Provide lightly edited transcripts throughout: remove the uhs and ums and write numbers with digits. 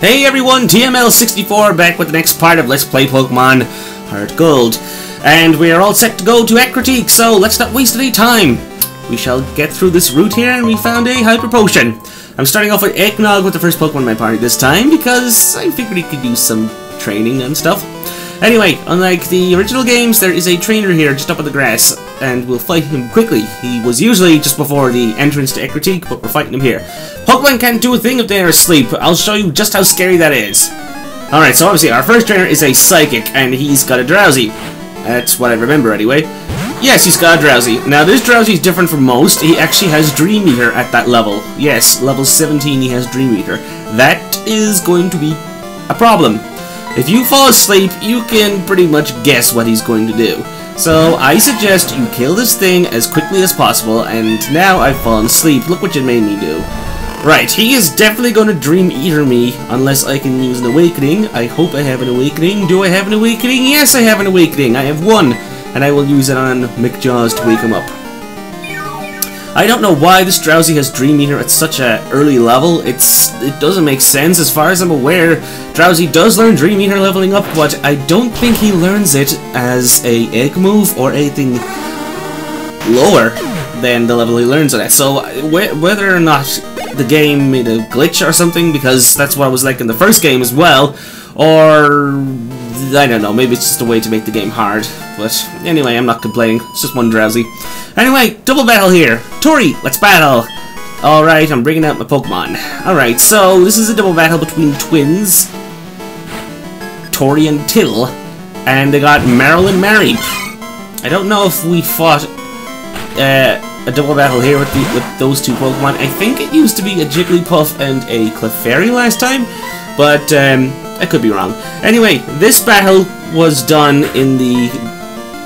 Hey everyone, TML64 back with the next part of Let's Play Pokemon Heart Gold. And we are all set to go to Ecruteak, so let's not waste any time. We shall get through this route here, and we found a Hyper Potion. I'm starting off with Eggnog with the first Pokemon in my party this time, because I figured he could use some training and stuff. Anyway, unlike the original games, there is a trainer here just up on the grass, and we'll fight him quickly. He was usually just before the entrance to Ecruteak, but we're fighting him here. Pokemon can't do a thing if they are asleep. I'll show you just how scary that is. Alright, so obviously our first trainer is a Psychic, and he's got a Drowsy. That's what I remember anyway. Yes, he's got a Drowsy. Now this Drowsy is different from most. He actually has Dream Eater at that level. Yes, level 17 he has Dream Eater. That is going to be a problem. If you fall asleep, you can pretty much guess what he's going to do. So I suggest you kill this thing as quickly as possible, and now I've fallen asleep. Look what you made me do. Right, he is definitely going to Dream Eater me, unless I can use an Awakening. I hope I have an Awakening. Do I have an Awakening? Yes, I have an Awakening. I have one, and I will use it on McJaws to wake him up. I don't know why this Drowsy has Dream Eater at such an early level. It doesn't make sense. As far as I'm aware, Drowsy does learn Dream Eater leveling up, but I don't think he learns it as a egg move or anything lower than the level he learns it at. So whether or not the game made a glitch or something, because that's what it was like in the first game as well, or I don't know, maybe it's just a way to make the game hard. But anyway, I'm not complaining. It's just one Drowsy. Anyway, double battle here. Tori, let's battle. Alright, I'm bringing out my Pokemon. Alright, so this is a double battle between twins, Tori and Till, and they got Meryl and Mareep. I don't know if we fought a double battle here with those two Pokemon. I think it used to be a Jigglypuff and a Clefairy last time, but I could be wrong. Anyway, this battle was done in the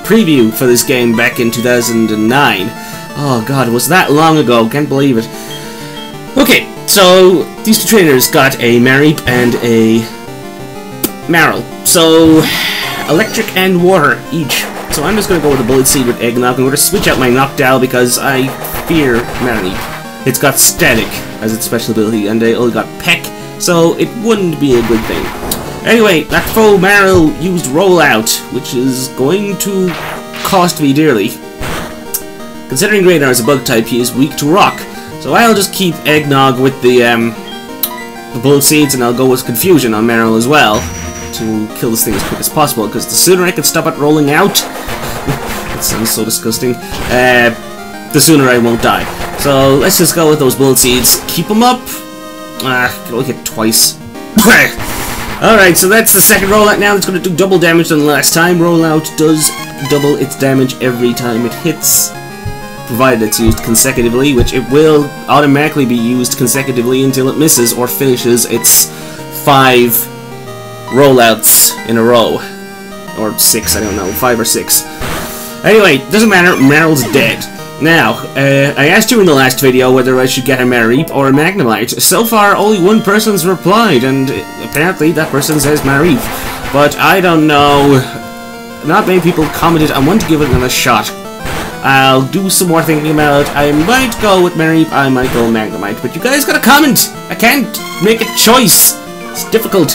preview for this game back in 2009. Oh god, it was that long ago, can't believe it. Okay, so these two trainers got a Mareep and a Meryl. So, electric and water each. So I'm just going to go with a Bullet Seed with Eggnog. I'm going to switch out my Noctowl because I fear Mareep. It's got Static as its special ability, and I only got Peck, so it wouldn't be a good thing. Anyway, that foe Meryl used Rollout, which is going to cost me dearly. Considering Radar is a bug type, he is weak to rock, so I'll just keep Eggnog with the Bullet Seeds, and I'll go with Confusion on Meryl as well, to kill this thing as quick as possible, because the sooner I can stop it rolling out, that sounds so disgusting, the sooner I won't die. So let's just go with those Bullet Seeds, keep them up. I can only hit twice. Alright, so that's the second rollout now. It's going to do double damage than the last time. Rollout does double its damage every time it hits, provided it's used consecutively, which it will automatically be used consecutively until it misses or finishes its 5 rollouts in a row. Or 6, I don't know, 5 or 6. Anyway, doesn't matter, Meryl's dead. Now, I asked you in the last video whether I should get a Mareep or a Magnemite. So far, only one person's replied, and apparently that person says Mareep. But I don't know. Not many people commented. I want to give it another shot. I'll do some more thinking about it. I might go with Mareep, I might go Magnemite. But you guys gotta comment! I can't make a choice! It's difficult.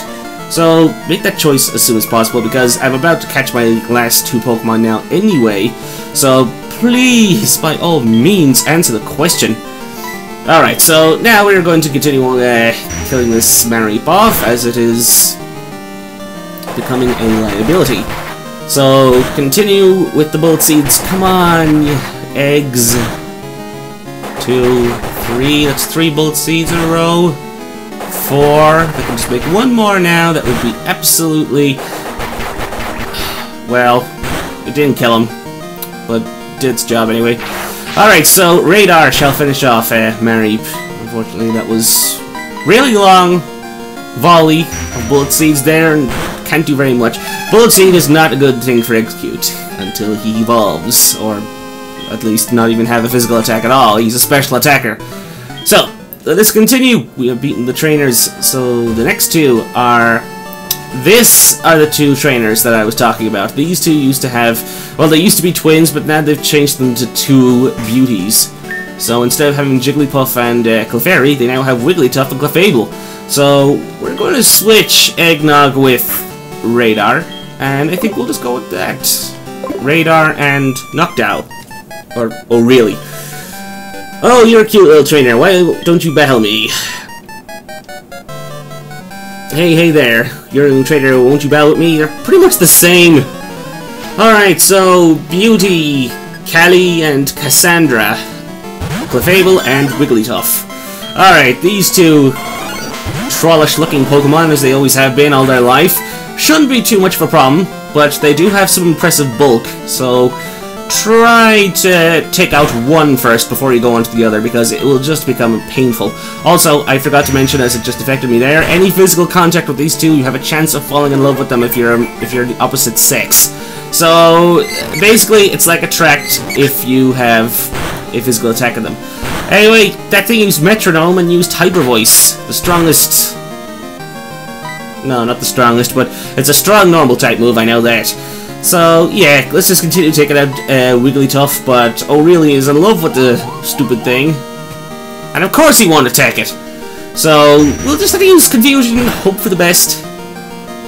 So, make that choice as soon as possible, because I'm about to catch my last 2 Pokemon now anyway. So, please, by all means, answer the question. Alright, so now we're going to continue killing this Mareep off, as it is becoming a liability. So, continue with the Bullet Seeds. Come on, you eggs. 2, 3, that's 3 Bullet Seeds in a row. 4, if I can just make one more now, that would be absolutely... Well, it didn't kill him, but did its job anyway. Alright, so Radar shall finish off Mareep. Unfortunately, that was really long volley of Bullet Seeds there, and can't do very much. Bullet Seed is not a good thing for Execute until he evolves, or at least not even have a physical attack at all. He's a special attacker. So, let's continue. We have beaten the trainers, so the next 2 are... These are the 2 trainers that I was talking about. These 2 used to have... Well, they used to be twins, but now they've changed them to 2 beauties. So instead of having Jigglypuff and Clefairy, they now have Wigglytuff and Clefable. So we're going to switch Eggnog with Radar, and I think we'll just go with that. Radar and Knockdown. Or, oh really? Oh, you're a cute little trainer. Why don't you battle me? Hey there. You're a little trainer. Won't you battle with me? You're pretty much the same. Alright, so Beauty, Callie, and Cassandra. Clefable and Wigglytuff. Alright, these two trollish looking Pokemon, as they always have been all their life, shouldn't be too much of a problem, but they do have some impressive bulk, so try to take out one first before you go on to the other, because it will just become painful. Also, I forgot to mention, as it just affected me there, any physical contact with these two, you have a chance of falling in love with them if you're the opposite sex. So basically, it's like Attract if you have a physical attack on them. Anyway, that thing used Metronome and used Hyper Voice, the strongest. No, not the strongest, but it's a strong normal type move, I know that. So, yeah, let's just continue taking out Wigglytuff, but O'Reilly is in love with the stupid thing. And of course he won't attack it. So, we'll just have to use Confusion, hope for the best.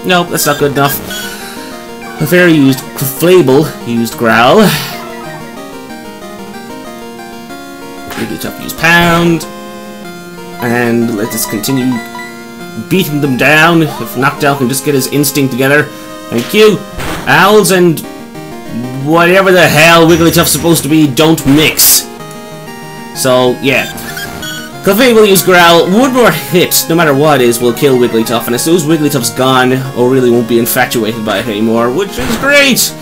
Nope, that's not good enough. The fairy used Clefable, used Growl. Wigglytuff used Pound. And let us continue beating them down. If Knockdown can just get his instinct together. Thank you. Owls and whatever the hell Wigglytuff's supposed to be don't mix. So, yeah. Clefable use Growl. One more hit, no matter what it is, will kill Wigglytuff. And as soon as Wigglytuff's gone, O'Reilly won't be infatuated by it anymore, which is great.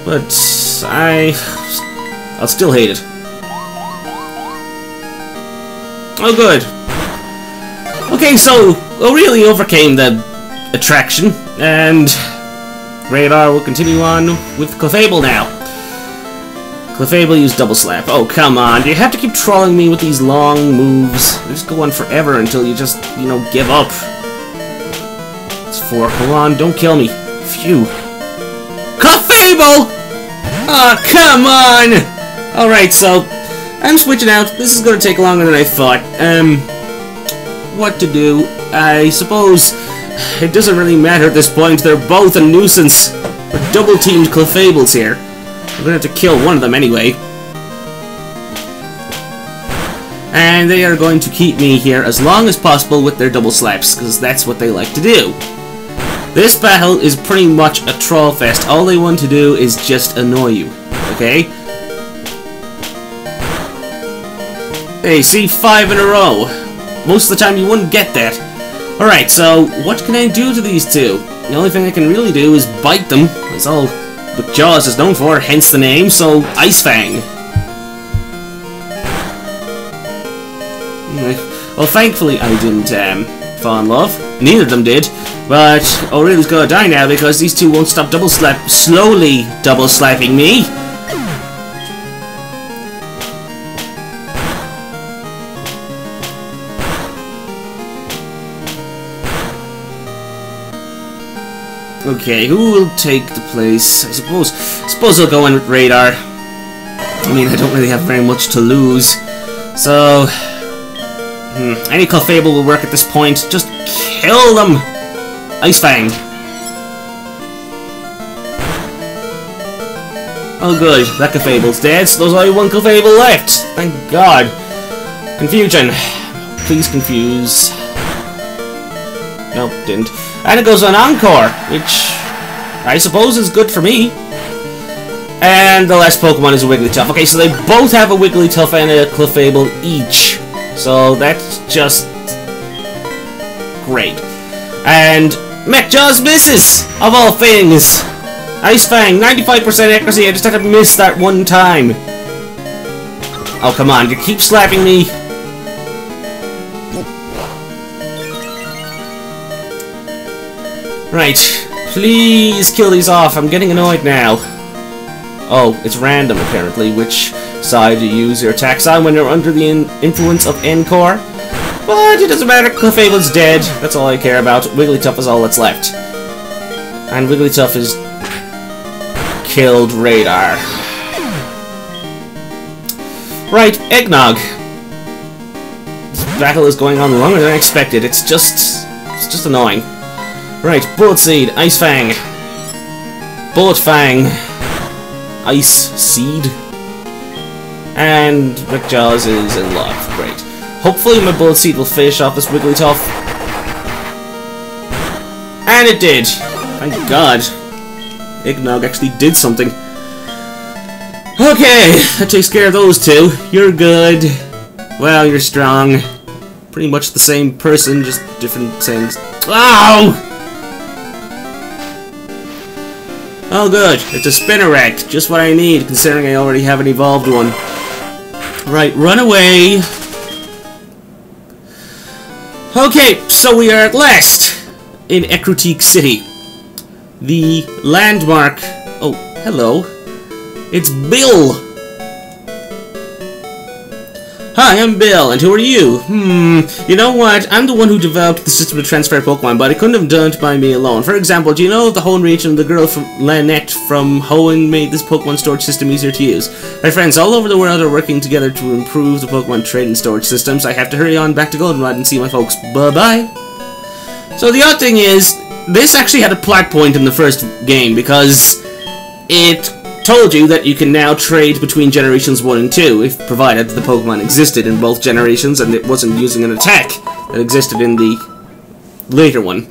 But I'll still hate it. Oh, good. Okay, so O'Reilly overcame the attraction, and Radar will continue on with Clefable now. Clefable used Double Slap. Oh, come on. Do you have to keep trolling me with these long moves? They just go on forever until you just, you know, give up. It's 4. Come on, don't kill me. Phew. Clefable! Oh, come on! Alright, so I'm switching out. This is going to take longer than I thought. What to do? I suppose it doesn't really matter at this point. They're both a nuisance. We're double-teamed Clefables here. We're going to have to kill one of them anyway. And they are going to keep me here as long as possible with their double slaps, because that's what they like to do. This battle is pretty much a troll fest. All they want to do is just annoy you. Okay? Hey, see? 5 in a row. Most of the time you wouldn't get that. Alright, so what can I do to these two? The only thing I can really do is bite them. That's all what Jaws is known for, hence the name, so Ice Fang. Well, thankfully I didn't fall in love. Neither of them did. But O'Reilly's gonna die now because these two won't stop slowly double slapping me. Okay, who will take the place? I suppose I'll go in with Radar. I mean, I don't really have very much to lose. So, any Clefable will work at this point. Just kill them! Ice Fang. Oh good, that Clefable's dead, so there's only one Clefable left. Thank God. Confusion. Please confuse. Nope, didn't. And it goes on Encore, which I suppose is good for me. And the last Pokemon is a Wigglytuff. Okay, so they both have a Wigglytuff and a Clefable each. So that's just great. And Jaws misses, of all things. Ice Fang, 95% accuracy. I just had to miss that one time. Oh, come on, you keep slapping me. Right, please kill these off. I'm getting annoyed now. Oh, it's random apparently which side you use your attacks on when you're under the influence of Encore. But it doesn't matter, Clefable's dead. That's all I care about. Wigglytuff is all that's left. And Wigglytuff is killed Radar. Right, Eggnog. battle is going on longer than I expected. It's just annoying. Right, Bullet Seed, Ice Fang. Bullet Fang. Ice Seed. And McJaws is in love. Great. Hopefully my Bullet Seed will finish off this Wigglytuff. And it did! Thank God. Eggnog actually did something. Okay, that takes care of those two. You're good. Well, you're strong. Pretty much the same person, just different things. Ow! Oh good, it's a Spinnerack. Just what I need, considering I already have an evolved one. Right, run away. Okay, so we are at last in Ecruteak City. The landmark... Oh, hello. It's Bill! Hi, I'm Bill, and who are you? You know what? I'm the one who developed the system to transfer Pokemon, but I couldn't have done it by me alone. For example, do you know of the Hoenn region? The girl from Lynette from Hoenn made this Pokemon storage system easier to use. My friends all over the world are working together to improve the Pokemon trade and storage systems. I have to hurry on back to Goldenrod and see my folks. Bye-bye. So the odd thing is, this actually had a plot point in the first game, because it told you that you can now trade between generations 1 and 2, if provided the Pokemon existed in both generations and it wasn't using an attack that existed in the later one.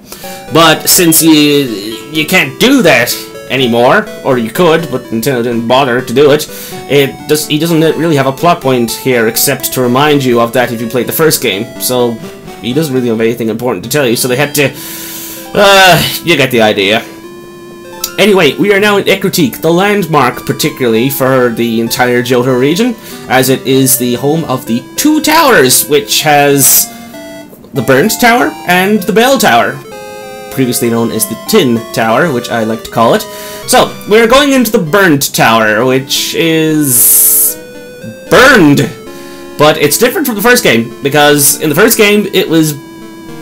But since you can't do that anymore, or you could, but Nintendo didn't bother to do it, he doesn't really have a plot point here except to remind you of that if you played the first game. So he doesn't really have anything important to tell you, so they had to... you get the idea. Anyway, we are now in Ecruteak, the landmark particularly for the entire Johto region, as it is the home of the 2 towers, which has the Burnt Tower and the Bell Tower, previously known as the Tin Tower, which I like to call it. So, we're going into the Burnt Tower, which is... burned! But it's different from the first game, because in the first game it was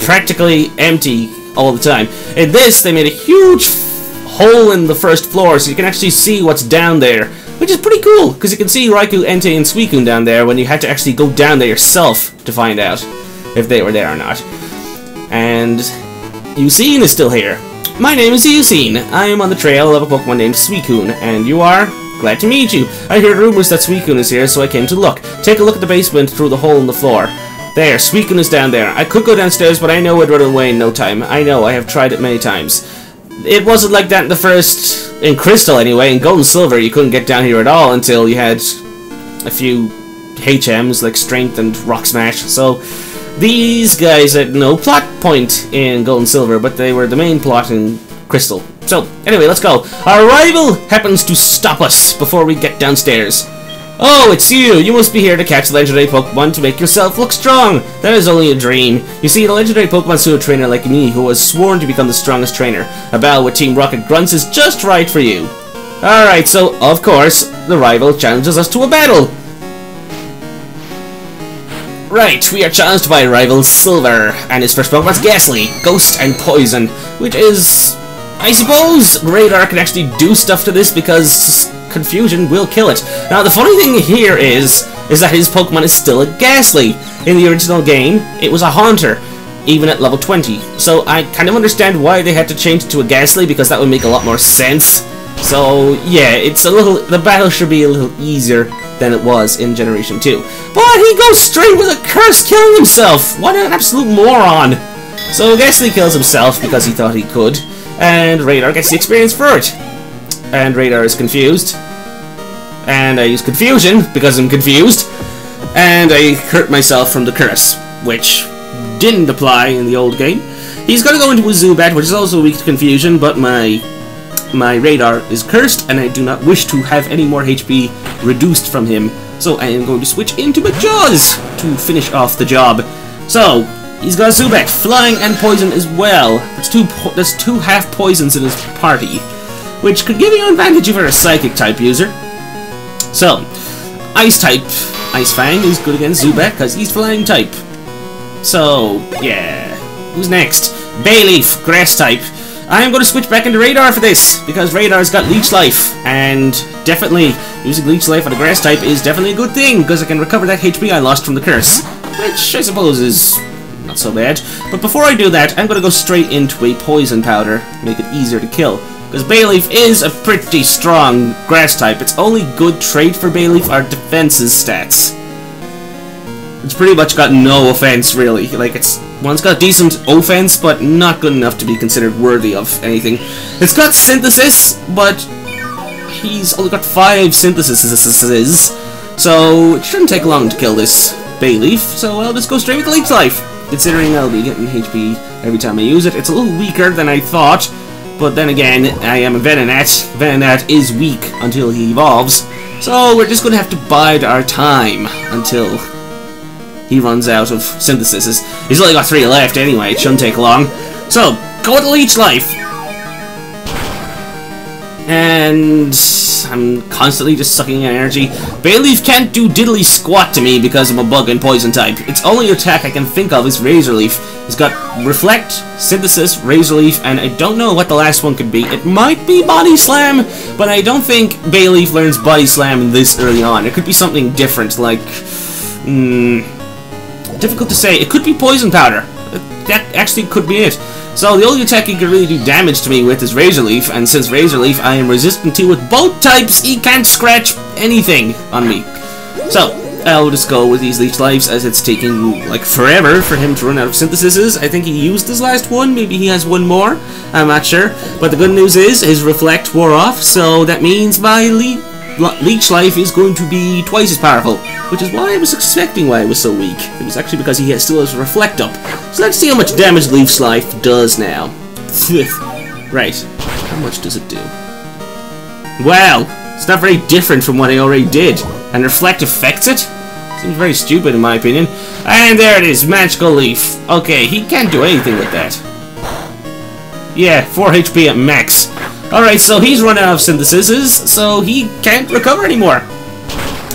practically empty all the time. In this, they made a huge hole in the first floor so you can actually see what's down there, which is pretty cool because you can see Raikou, Entei, and Suicune down there when you had to actually go down there yourself to find out if they were there or not. And Eusine is still here. My name is Eusine. I am on the trail of a Pokemon named Suicune, and you are? Glad to meet you. I heard rumors that Suicune is here, so I came to look. Take a look at the basement through the hole in the floor. There, Suicune is down there. I could go downstairs, but I know I'd run away in no time. I know, I have tried it many times. It wasn't like that in the first... in Crystal, anyway. In Gold and Silver, you couldn't get down here at all until you had a few HMs, like Strength and Rock Smash. So, these guys had no plot point in Gold and Silver, but they were the main plot in Crystal. So, anyway, let's go. Our rival happens to stop us before we get downstairs. Oh, it's you! You must be here to catch the legendary Pokemon to make yourself look strong! That is only a dream. You see, the legendary Pokemon suit a trainer like me who was sworn to become the strongest trainer. A battle with Team Rocket Grunts is just right for you. Alright, so, of course, the rival challenges us to a battle. Right, we are challenged by rival Silver, and his first Pokemon's Ghastly, Ghost, and Poison, which is... I suppose Radar can actually do stuff to this because Confusion will kill it. Now, the funny thing here is that his Pokemon is still a Ghastly. In the original game, it was a Haunter, even at level 20. So I kind of understand why they had to change it to a Ghastly, because that would make a lot more sense. So, yeah, it's a little... the battle should be a little easier than it was in Generation 2. But he goes straight with a curse, killing himself! What an absolute moron! So Ghastly kills himself because he thought he could. And Radar gets the experience for it. And Radar is confused. And I use Confusion because I'm confused. And I hurt myself from the curse, which didn't apply in the old game. He's going to go into a Zubat, which is also weak to Confusion, but my Radar is cursed, and I do not wish to have any more HP reduced from him. So I am going to switch into McJaws to finish off the job. So... he's got a Zubat, Flying and Poison as well. There's two half poisons in his party, which could give you an advantage if you're a Psychic type user. So, Ice type, Ice Fang is good against Zubat because he's Flying type. So, yeah. Who's next? Bayleaf, Grass type. I am going to switch back into Radar for this, because Radar's got Leech Life, and definitely using Leech Life on a Grass type is definitely a good thing, because I can recover that HP I lost from the curse. which I suppose is not so bad. But before I do that, I'm going to go straight into a poison powder, make it easier to kill. Because Bayleaf is a pretty strong grass type. Its only good trait for Bayleaf are defenses stats. It's pretty much got no offense, really. Like, it's got decent offense, but not good enough to be considered worthy of anything. It's got synthesis, but he's only got 5 syntheses, so it shouldn't take long to kill this Bayleaf. So I'll just go straight with Leech Life. Considering I'll be getting HP every time I use it, it's a little weaker than I thought. But then again, I am a Venonat. Venonat is weak until he evolves. So we're just going to have to bide our time until he runs out of synthesis. He's only got 3 left anyway, it shouldn't take long. So, go with Leech Life! And I'm constantly just sucking in energy. Bayleaf can't do diddly squat to me because I'm a bug and poison type. Its only attack I can think of is Razor Leaf. It's got Reflect, Synthesis, Razor Leaf, and I don't know what the last one could be. It might be Body Slam, but I don't think Bayleaf learns Body Slam this early on. It could be something different, like... difficult to say. It could be Poison Powder. That actually could be it. So the only attack he can really do damage to me with is Razor Leaf, and since Razor Leaf I am resistant to with both types, he can't scratch anything on me. So, I'll just go with these Leech Lives as it's taking like forever for him to run out of synthesises. I think he used his last one, maybe he has one more, I'm not sure. But the good news is his Reflect wore off, so that means my Leech Life is going to be twice as powerful, which is why I was expecting why it was so weak. It was actually because he still has Reflect up. So let's see how much damage Leech Life does now. Right, how much does it do? Well, it's not very different from what I already did. And Reflect affects it? Seems very stupid in my opinion. And there it is, Magical Leaf. Okay, he can't do anything with that. Yeah, 4 HP at max. Alright, so he's run out of syntheses, so he can't recover anymore.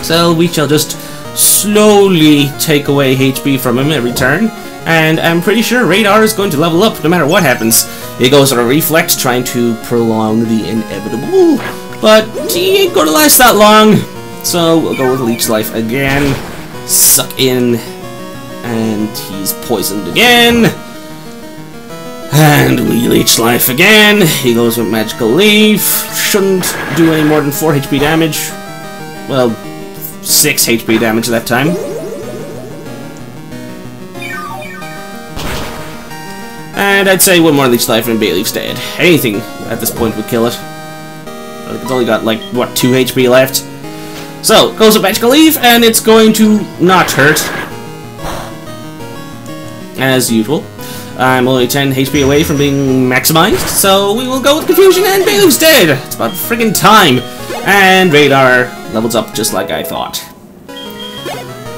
So we shall just slowly take away HP from him every turn. And I'm pretty sure Radar is going to level up no matter what happens. He goes on a Reflect, trying to prolong the inevitable. But he ain't going to last that long. So we'll go with Leech Life again. Suck in. And he's poisoned again. And we Leech Life again. He goes with Magical Leaf. Shouldn't do any more than 4 HP damage. Well, 6 HP damage that time. And I'd say one more Leech Life and Bayleaf's dead. Anything at this point would kill it. It's only got like, what, 2 HP left? So, goes with Magical Leaf, and it's going to not hurt. As usual. I'm only 10 HP away from being maximized, so we will go with Confusion, and Bayleaf's dead! It's about friggin' time! And Radar levels up just like I thought.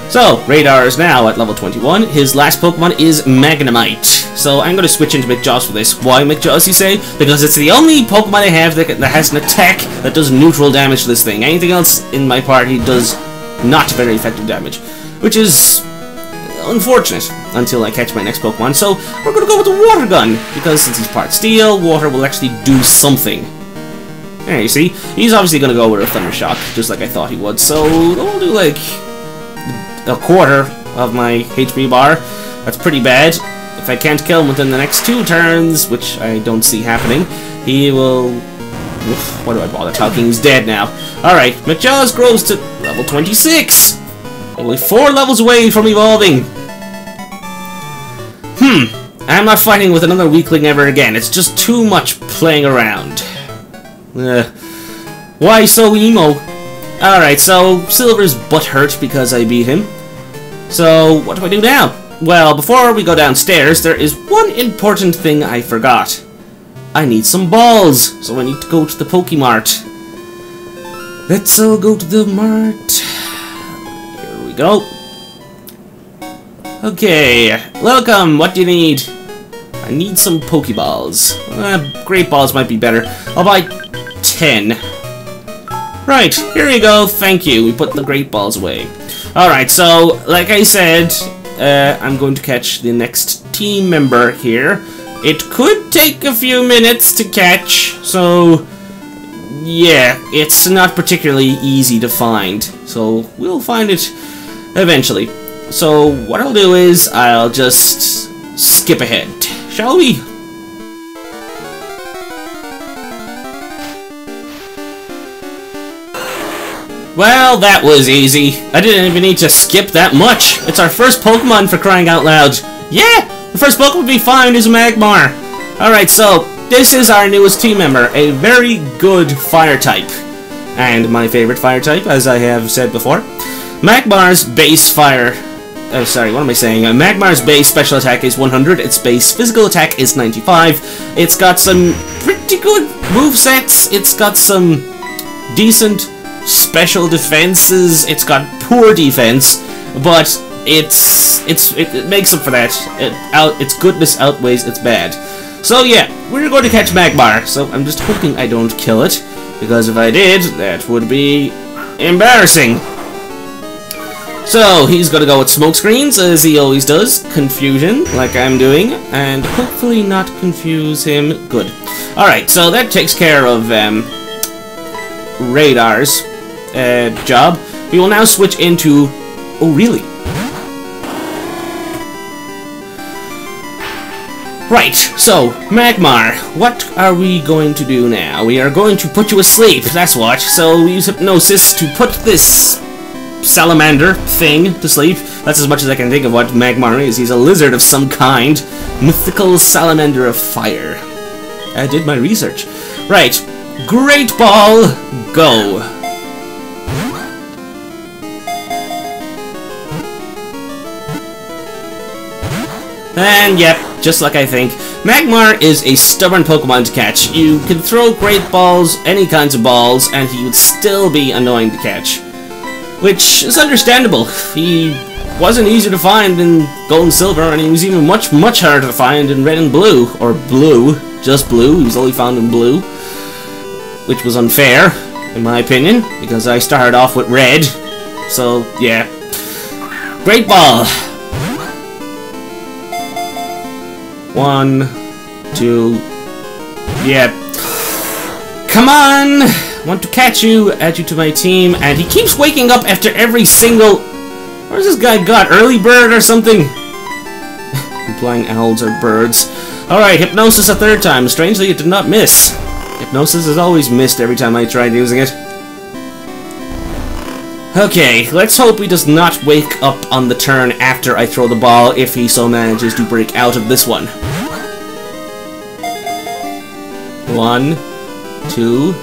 So, Radar is now at level 21. His last Pokemon is Magnemite. So I'm going to switch into McJaws for this. Why McJaws, you say? Because it's the only Pokemon I have that has an attack that does neutral damage to this thing. Anything else in my party does not very effective damage. Which is unfortunate until I catch my next Pokemon. So we're going to go with the Water Gun. Because since he's part Steel, Water will actually do something. There, you see? He's obviously going to go with a Thunder Shock, just like I thought he would. So we'll do like a quarter of my HP bar. That's pretty bad. If I can't kill him within the next 2 turns, which I don't see happening, he will... Oof, what do I bother talking? He's dead now. Alright, McJaws grows to level 26! Only 4 levels away from evolving. I'm not fighting with another weakling ever again. It's just too much playing around. Why so emo? Alright, so Silver's butthurt because I beat him. So, what do I do now? Well, before we go downstairs, there is one important thing I forgot. I need some balls, so I need to go to the Pokemart. Let's all go to the mart. Here we go. Okay, welcome, what do you need? I need some Pokeballs. Great Balls might be better. I'll buy 10. Right, here we go, thank you. We put the Great Balls away. Alright, so, like I said, I'm going to catch the next team member here. It could take a few minutes to catch, so yeah, it's not particularly easy to find. So we'll find it eventually. So what I'll do is I'll just skip ahead, shall we? Well, that was easy. I didn't even need to skip that much. It's our first Pokemon, for crying out loud. Yeah! The first Pokemon we find is Magmar. Alright, so this is our newest team member. A very good fire type. And my favorite fire type, as I have said before. Magmar's base fire... Oh, sorry, what am I saying? Magmar's base special attack is 100. Its base physical attack is 95. It's got some pretty good movesets. It's got some decent special defenses. It's got poor defense, but it makes up for that. Its goodness outweighs its bad. So yeah, we're going to catch Magmar. So I'm just hoping I don't kill it, because if I did, that would be embarrassing. So he's gonna go with smoke screens, as he always does. Confusion, like I'm doing, and hopefully not confuse him. Good. Alright, so that takes care of Radar's job. We will now switch into... Oh, really? Right, so, Magmar, what are we going to do now? We are going to put you asleep, that's what. So we use hypnosis to put this salamander thing to sleep. That's as much as I can think of what Magmar is. He's a lizard of some kind. Mythical salamander of fire. I did my research. Right, Great Ball, go. And yep, just like I think, Magmar is a stubborn Pokemon to catch. You can throw Great Balls, any kinds of balls, and he would still be annoying to catch. Which is understandable. He wasn't easy to find in Gold and Silver, and he was even much, much harder to find in Red and Blue. Or Blue. Just Blue. He was only found in Blue. Which was unfair, in my opinion, because I started off with Red. So, yeah. Great Ball. 1, 2, yep. Come on! Want to catch you, add you to my team, and he keeps waking up after every single... Where's this guy got? Early bird or something? Implying owls are birds. Alright, Hypnosis a third time. Strangely, it did not miss. Hypnosis has always missed every time I tried using it. Okay, let's hope he does not wake up on the turn after I throw the ball, if he so manages to break out of this one. 1, 2...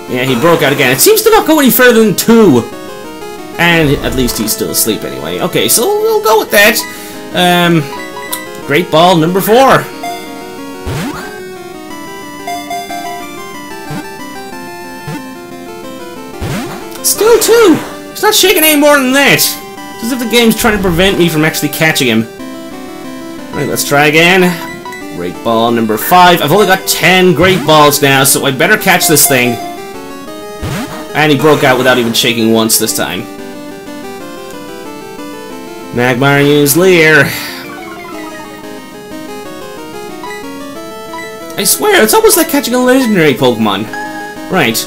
Yeah, he broke out again. It seems to not go any further than 2. And at least he's still asleep anyway. Okay, so we'll go with that. Great Ball number 4. Still 2! It's not shaking any more than that. It's as if the game's trying to prevent me from actually catching him. Alright, let's try again. Great Ball number 5. I've only got 10 Great Balls now, so I better catch this thing. And he broke out without even shaking once this time. Magmar used Leer. I swear, it's almost like catching a legendary Pokemon. Right.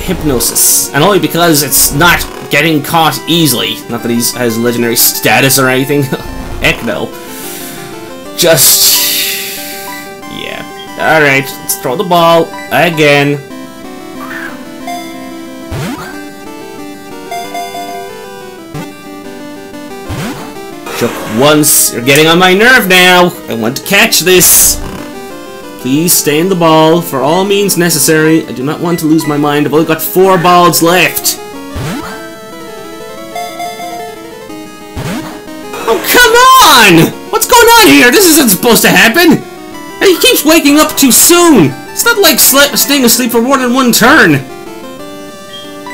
Hypnosis. And only because it's not getting caught easily. Not that he has legendary status or anything. Heck no. Just... yeah. Alright, let's throw the ball again. Shook once. You're getting on my nerve now. I want to catch this. Please stay in the ball for all means necessary. I do not want to lose my mind. I've only got 4 balls left. Oh, come on! What's going on here? This isn't supposed to happen. And he keeps waking up too soon. It's not like staying asleep for more than 1 turn.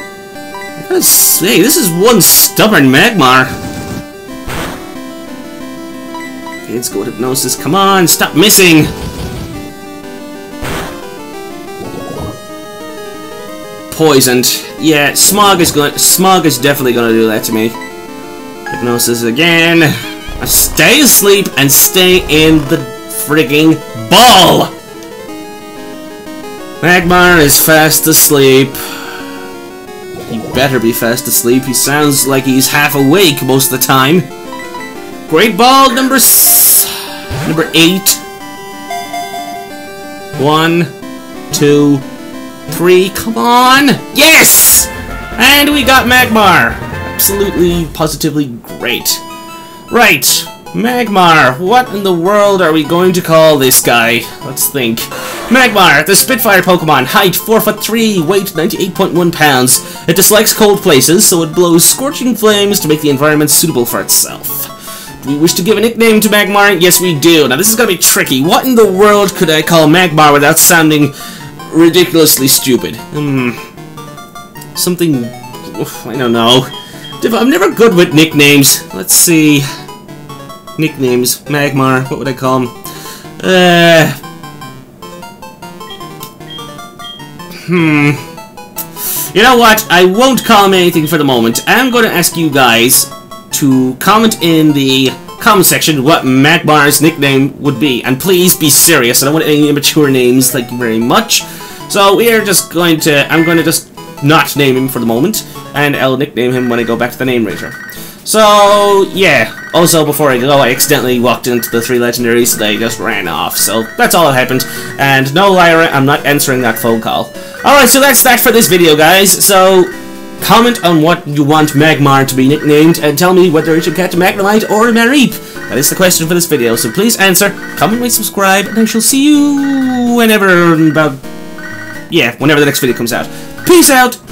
I gotta say, this is one stubborn Magmar. Okay, let's go with Hypnosis. Come on, stop missing. Poisoned. Yeah, Smog is definitely gonna do that to me. Hypnosis again. Stay asleep and stay in the frigging ball! Magmar is fast asleep. He better be fast asleep. He sounds like he's half awake most of the time. Great ball number 8. 1, 2, 3. Come on! Yes! And we got Magmar. Absolutely, positively great. Right. Magmar, what in the world are we going to call this guy? Let's think. Magmar, the Spitfire Pokemon, height 4'3", weight 98.1 pounds. It dislikes cold places, so it blows scorching flames to make the environment suitable for itself. Do we wish to give a nickname to Magmar? Yes, we do. Now, this is gonna be tricky. What in the world could I call Magmar without sounding ridiculously stupid? Something... I don't know. I'm never good with nicknames. Let's see... Nicknames. Magmar. What would I call him? You know what? I won't call him anything for the moment. I'm going to ask you guys to comment in the comment section what Magmar's nickname would be. And please be serious. I don't want any immature names. Thank you very much. So we are just going to... I'm going to just not name him for the moment. And I'll nickname him when I go back to the name rater. So, yeah. Also, before I go, I accidentally walked into the 3 legendaries, so they just ran off. So, that's all that happened. And no, Lyra, I'm not answering that phone call. Alright, so that's that for this video, guys. So, comment on what you want Magmar to be nicknamed, and tell me whether it should catch a Magnemite or a Mareep. That is the question for this video, so please answer, comment, rate, subscribe, and I shall see you whenever the next video comes out. Peace out!